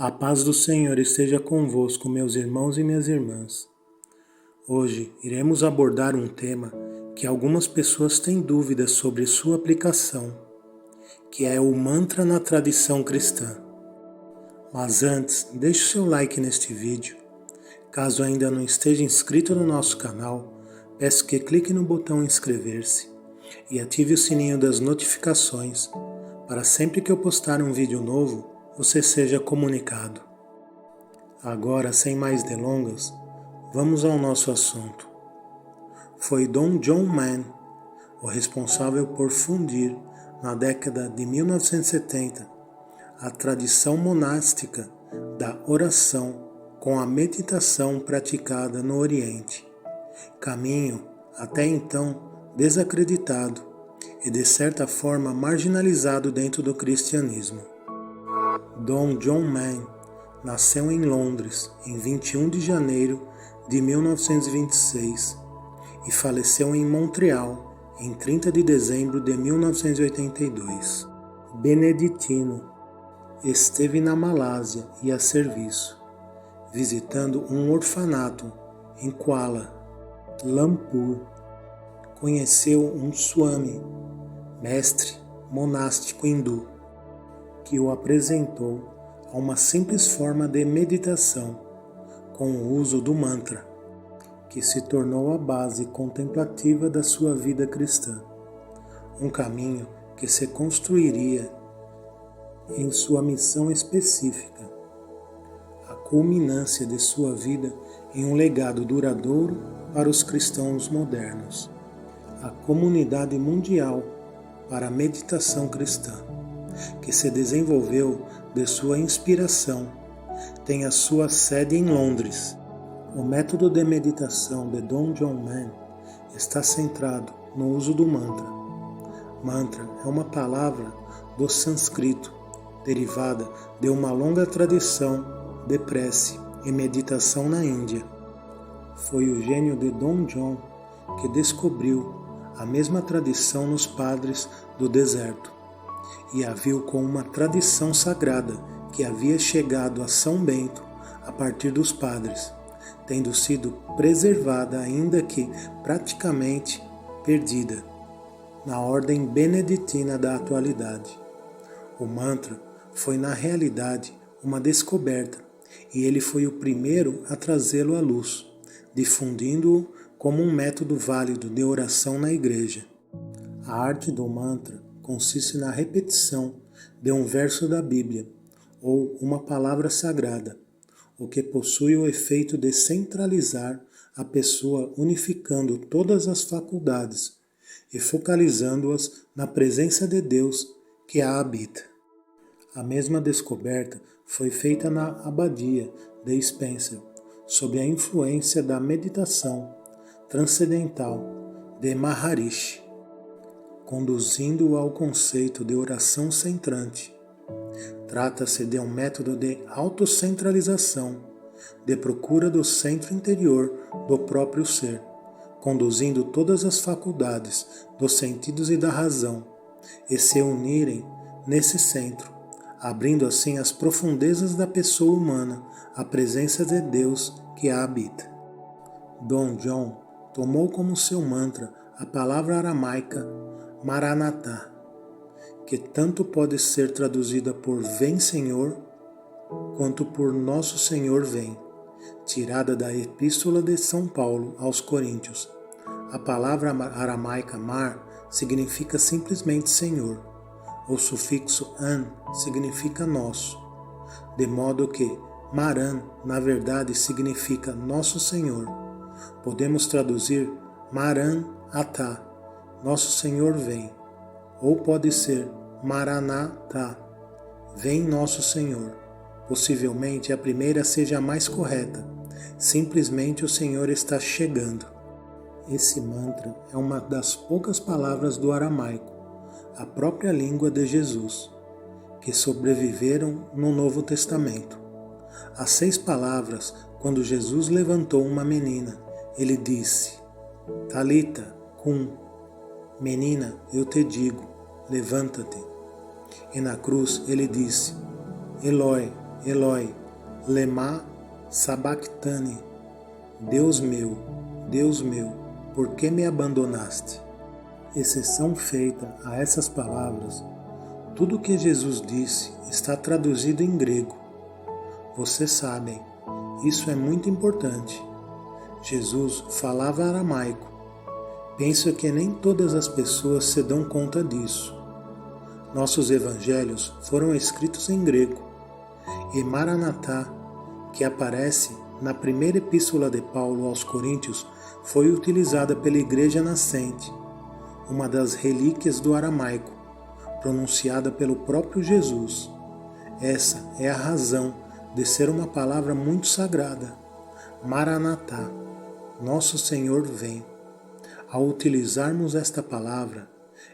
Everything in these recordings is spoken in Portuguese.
A paz do Senhor esteja convosco, meus irmãos e minhas irmãs. Hoje iremos abordar um tema que algumas pessoas têm dúvidas sobre sua aplicação, que é o mantra na tradição cristã. Mas antes, deixe o seu like neste vídeo. Caso ainda não esteja inscrito no nosso canal, peço que clique no botão inscrever-se e ative o sininho das notificações para sempre que eu postar um vídeo novo, você seja comunicado. Agora, sem mais delongas, vamos ao nosso assunto. Foi Dom John Mann o responsável por fundir, na década de 1970, a tradição monástica da oração com a meditação praticada no Oriente, caminho até então desacreditado e de certa forma marginalizado dentro do cristianismo. Dom John Mann nasceu em Londres em 21 de janeiro de 1926 e faleceu em Montreal em 30 de dezembro de 1982. Beneditino, esteve na Malásia e a serviço, visitando um orfanato em Kuala Lumpur. Conheceu um Swami, mestre monástico hindu, que o apresentou a uma simples forma de meditação com o uso do mantra, que se tornou a base contemplativa da sua vida cristã, um caminho que se construiria em sua missão específica, a culminância de sua vida em um legado duradouro para os cristãos modernos, a comunidade mundial para a meditação cristã, que se desenvolveu de sua inspiração, tem a sua sede em Londres. O método de meditação de Dom John Mann está centrado no uso do mantra. Mantra é uma palavra do sânscrito, derivada de uma longa tradição de prece e meditação na Índia. Foi o gênio de Dom John que descobriu a mesma tradição nos padres do deserto e a viu como uma tradição sagrada que havia chegado a São Bento a partir dos padres, tendo sido preservada ainda que praticamente perdida na ordem beneditina da atualidade. O mantra foi na realidade uma descoberta e ele foi o primeiro a trazê-lo à luz, difundindo-o como um método válido de oração na igreja. A arte do mantra consiste na repetição de um verso da Bíblia ou uma palavra sagrada, o que possui o efeito de centralizar a pessoa, unificando todas as faculdades e focalizando-as na presença de Deus que a habita. A mesma descoberta foi feita na abadia de Spencer, sob a influência da meditação transcendental de Maharishi, conduzindo-o ao conceito de oração centrante. Trata-se de um método de autocentralização, de procura do centro interior do próprio ser, conduzindo todas as faculdades dos sentidos e da razão, e se unirem nesse centro, abrindo assim as profundezas da pessoa humana à presença de Deus que a habita. Dom John tomou como seu mantra a palavra aramaica Maranatha, que tanto pode ser traduzida por Vem Senhor, quanto por Nosso Senhor vem, tirada da Epístola de São Paulo aos Coríntios. A palavra aramaica mar significa simplesmente Senhor. O sufixo an significa nosso, de modo que Maran, na verdade, significa Nosso Senhor. Podemos traduzir Maran-atá, Nosso Senhor vem, ou pode ser Maranatá, vem Nosso Senhor. Possivelmente a primeira seja a mais correta, simplesmente o Senhor está chegando. Esse mantra é uma das poucas palavras do aramaico, a própria língua de Jesus, que sobreviveram no Novo Testamento. As 6 palavras, quando Jesus levantou uma menina, ele disse: Talita cum, menina, eu te digo, levanta-te. E na cruz ele disse: Eloi, Eloi, lema sabachthani, Deus meu, por que me abandonaste? Exceção feita a essas palavras, tudo o que Jesus disse está traduzido em grego. Vocês sabem, isso é muito importante. Jesus falava aramaico. Penso que nem todas as pessoas se dão conta disso. Nossos evangelhos foram escritos em grego. E Maranatá, que aparece na primeira epístola de Paulo aos Coríntios, foi utilizada pela Igreja Nascente, uma das relíquias do aramaico, pronunciada pelo próprio Jesus. Essa é a razão de ser uma palavra muito sagrada. Maranatá, Nosso Senhor vem. Ao utilizarmos esta palavra,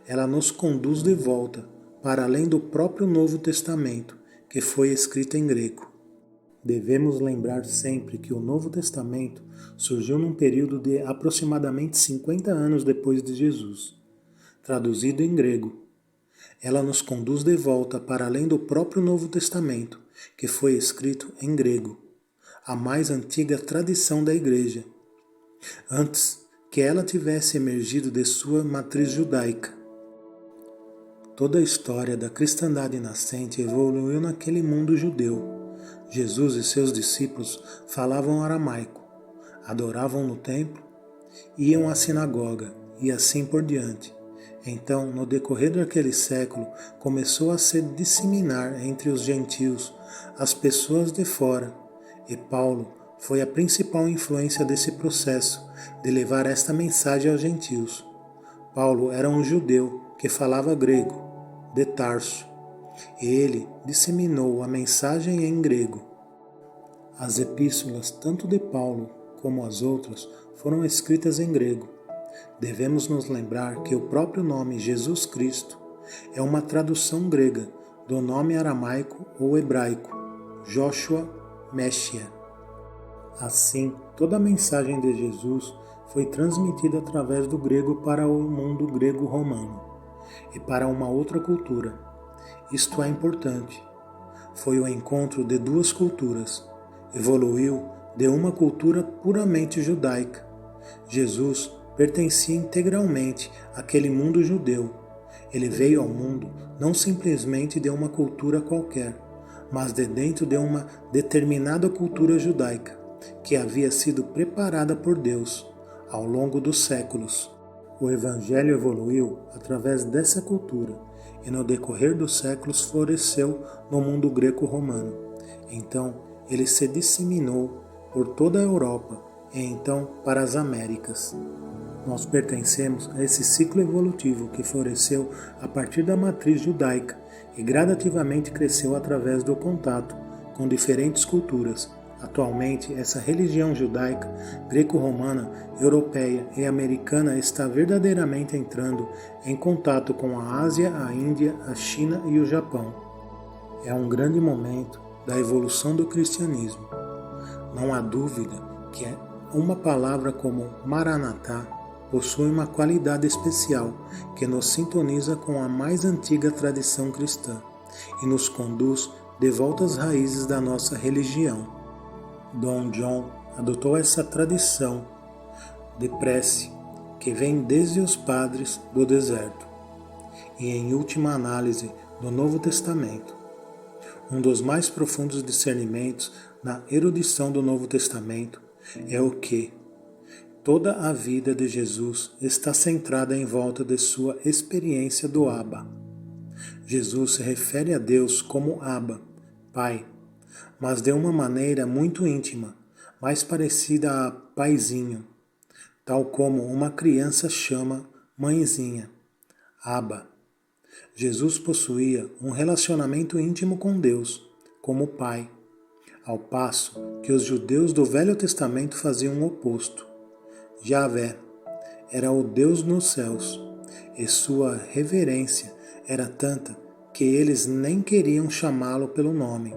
ela nos conduz de volta para além do próprio Novo Testamento, que foi escrito em grego. Devemos lembrar sempre que o Novo Testamento surgiu num período de aproximadamente 50 anos depois de Jesus, traduzido em grego. Ela nos conduz de volta para além do próprio Novo Testamento, que foi escrito em grego, a mais antiga tradição da Igreja, antes que ela tivesse emergido de sua matriz judaica. Toda a história da cristandade nascente evoluiu naquele mundo judeu. Jesus e seus discípulos falavam aramaico, adoravam no templo, iam à sinagoga e assim por diante. Então, no decorrer daquele século, começou a se disseminar entre os gentios, as pessoas de fora, e Paulo foi a principal influência desse processo de levar esta mensagem aos gentios. Paulo era um judeu que falava grego, de Tarso, e ele disseminou a mensagem em grego. As epístolas, tanto de Paulo como as outras, foram escritas em grego. Devemos nos lembrar que o próprio nome Jesus Cristo é uma tradução grega do nome aramaico ou hebraico, Joshua Meshia. Assim, toda a mensagem de Jesus foi transmitida através do grego para o mundo grego-romano e para uma outra cultura. Isto é importante. Foi o encontro de duas culturas. Evoluiu de uma cultura puramente judaica. Jesus pertencia integralmente àquele mundo judeu. Ele veio ao mundo não simplesmente de uma cultura qualquer, mas de dentro de uma determinada cultura judaica, que havia sido preparada por Deus ao longo dos séculos. O Evangelho evoluiu através dessa cultura e no decorrer dos séculos floresceu no mundo greco-romano. Então, ele se disseminou por toda a Europa e então para as Américas. Nós pertencemos a esse ciclo evolutivo que floresceu a partir da matriz judaica e gradativamente cresceu através do contato com diferentes culturas. Atualmente, essa religião judaica, greco-romana, europeia e americana está verdadeiramente entrando em contato com a Ásia, a Índia, a China e o Japão. É um grande momento da evolução do cristianismo. Não há dúvida que uma palavra como Maranatá possui uma qualidade especial que nos sintoniza com a mais antiga tradição cristã e nos conduz de volta às raízes da nossa religião. Dom John adotou essa tradição de prece que vem desde os padres do deserto e, em última análise, do Novo Testamento. Um dos mais profundos discernimentos na erudição do Novo Testamento é o que toda a vida de Jesus está centrada em volta de sua experiência do Abba. Jesus se refere a Deus como Abba, Pai, mas de uma maneira muito íntima, mais parecida a paizinho, tal como uma criança chama mãezinha, Abba. Jesus possuía um relacionamento íntimo com Deus, como Pai, ao passo que os judeus do Velho Testamento faziam o oposto. Javé era o Deus nos céus, e sua reverência era tanta que eles nem queriam chamá-lo pelo nome.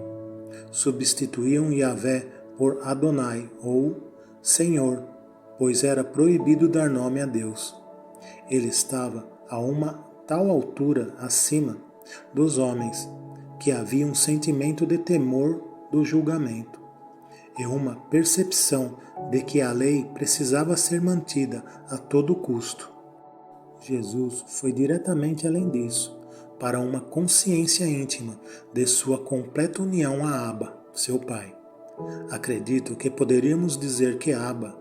Substituíam Javé por Adonai ou Senhor, pois era proibido dar nome a Deus. Ele estava a uma tal altura acima dos homens que havia um sentimento de temor do julgamento e uma percepção de que a lei precisava ser mantida a todo custo. Jesus foi diretamente além disso, para uma consciência íntima de sua completa união a Abba, seu Pai. Acredito que poderíamos dizer que Abba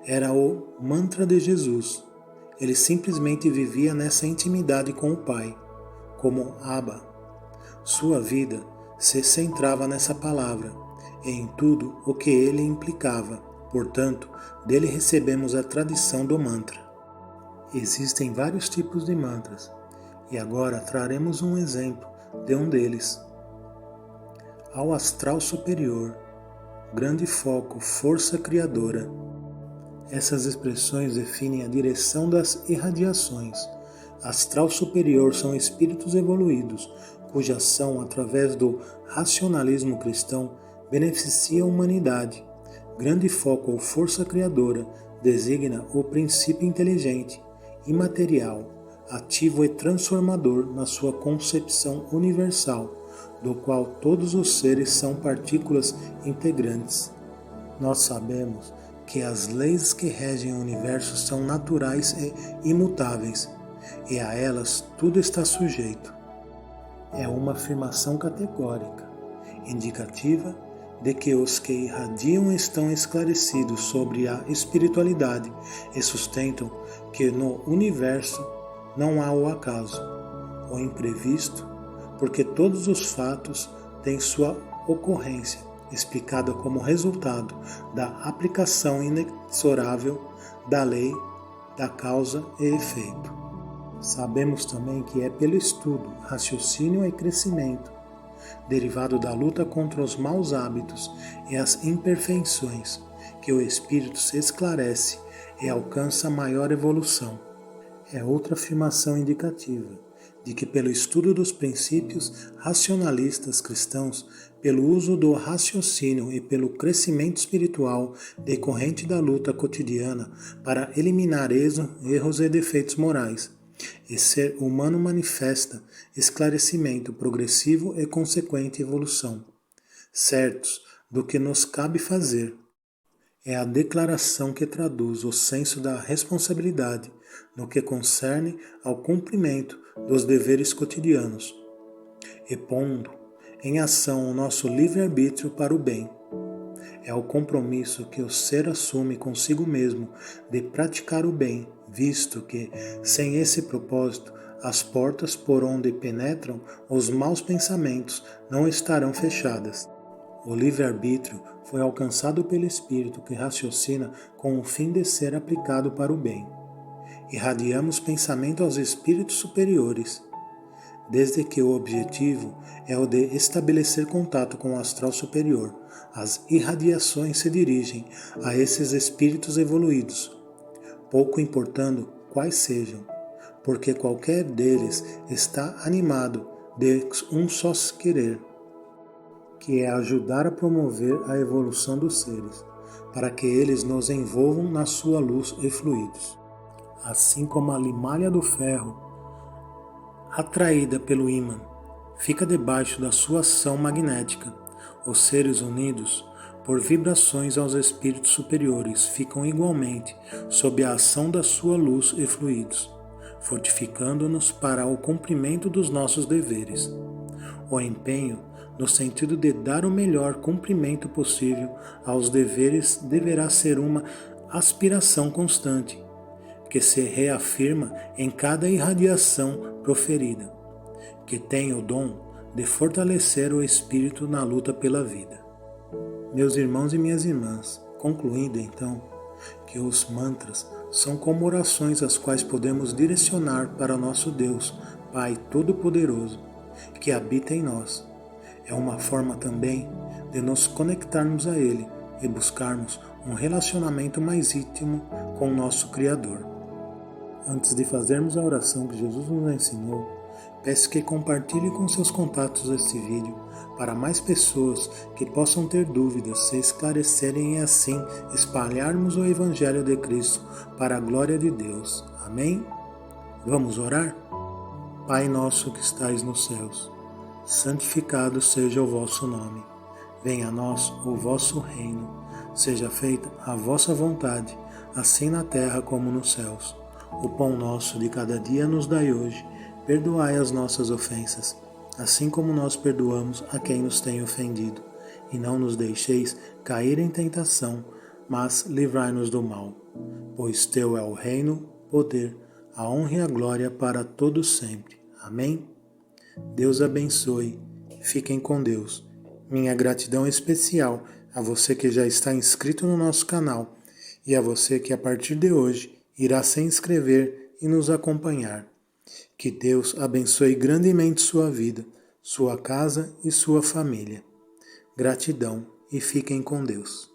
era o mantra de Jesus. Ele simplesmente vivia nessa intimidade com o Pai, como Abba. Sua vida se centrava nessa palavra e em tudo o que ele implicava. Portanto, dele recebemos a tradição do mantra. Existem vários tipos de mantras, e agora traremos um exemplo de um deles. Ao astral superior, grande foco, força criadora. Essas expressões definem a direção das irradiações. Astral superior são espíritos evoluídos, cuja ação, através do racionalismo cristão, beneficia a humanidade. Grande foco ou força criadora designa o princípio inteligente, imaterial, ativo e transformador na sua concepção universal, do qual todos os seres são partículas integrantes. Nós sabemos que as leis que regem o universo são naturais e imutáveis, e a elas tudo está sujeito. É uma afirmação categórica, indicativa de que os que irradiam estão esclarecidos sobre a espiritualidade e sustentam que no universo não há o acaso, o imprevisto, porque todos os fatos têm sua ocorrência explicada como resultado da aplicação inexorável da lei, da causa e efeito. Sabemos também que é pelo estudo, raciocínio e crescimento, derivado da luta contra os maus hábitos e as imperfeições, que o espírito se esclarece e alcança maior evolução. É outra afirmação indicativa de que pelo estudo dos princípios racionalistas cristãos, pelo uso do raciocínio e pelo crescimento espiritual decorrente da luta cotidiana para eliminar erros e defeitos morais, e ser humano manifesta esclarecimento progressivo e consequente evolução, certos do que nos cabe fazer. É a declaração que traduz o senso da responsabilidade no que concerne ao cumprimento dos deveres cotidianos, e pondo em ação o nosso livre-arbítrio para o bem. É o compromisso que o ser assume consigo mesmo de praticar o bem, visto que, sem esse propósito, as portas por onde penetram os maus pensamentos não estarão fechadas. O livre-arbítrio foi alcançado pelo espírito que raciocina com o fim de ser aplicado para o bem. Irradiamos pensamento aos espíritos superiores, desde que o objetivo é o de estabelecer contato com o astral superior. As irradiações se dirigem a esses espíritos evoluídos, pouco importando quais sejam, porque qualquer deles está animado de um só querer, que é ajudar a promover a evolução dos seres, para que eles nos envolvam na sua luz e fluidos. Assim como a limalha do ferro, atraída pelo ímã, fica debaixo da sua ação magnética, os seres unidos por vibrações aos espíritos superiores ficam igualmente sob a ação da sua luz e fluidos, fortificando-nos para o cumprimento dos nossos deveres. O empenho, no sentido de dar o melhor cumprimento possível aos deveres, deverá ser uma aspiração constante, que se reafirma em cada irradiação proferida, que tem o dom de fortalecer o espírito na luta pela vida. Meus irmãos e minhas irmãs, concluindo então que os mantras são como orações as quais podemos direcionar para nosso Deus, Pai Todo-Poderoso, que habita em nós. É uma forma também de nos conectarmos a Ele e buscarmos um relacionamento mais íntimo com o nosso Criador. Antes de fazermos a oração que Jesus nos ensinou, peço que compartilhe com seus contatos este vídeo para mais pessoas que possam ter dúvidas, se esclarecerem e assim espalharmos o Evangelho de Cristo para a glória de Deus. Amém? Vamos orar? Pai nosso que estais nos céus, santificado seja o vosso nome. Venha a nós o vosso reino. Seja feita a vossa vontade, assim na terra como nos céus. O pão nosso de cada dia nos dai hoje. Perdoai as nossas ofensas, assim como nós perdoamos a quem nos tem ofendido. E não nos deixeis cair em tentação, mas livrai-nos do mal. Pois teu é o reino, o poder, a honra e a glória para todos sempre. Amém? Deus abençoe. Fiquem com Deus. Minha gratidão especial a você que já está inscrito no nosso canal e a você que a partir de hoje irá se inscrever e nos acompanhar. Que Deus abençoe grandemente sua vida, sua casa e sua família. Gratidão e fiquem com Deus.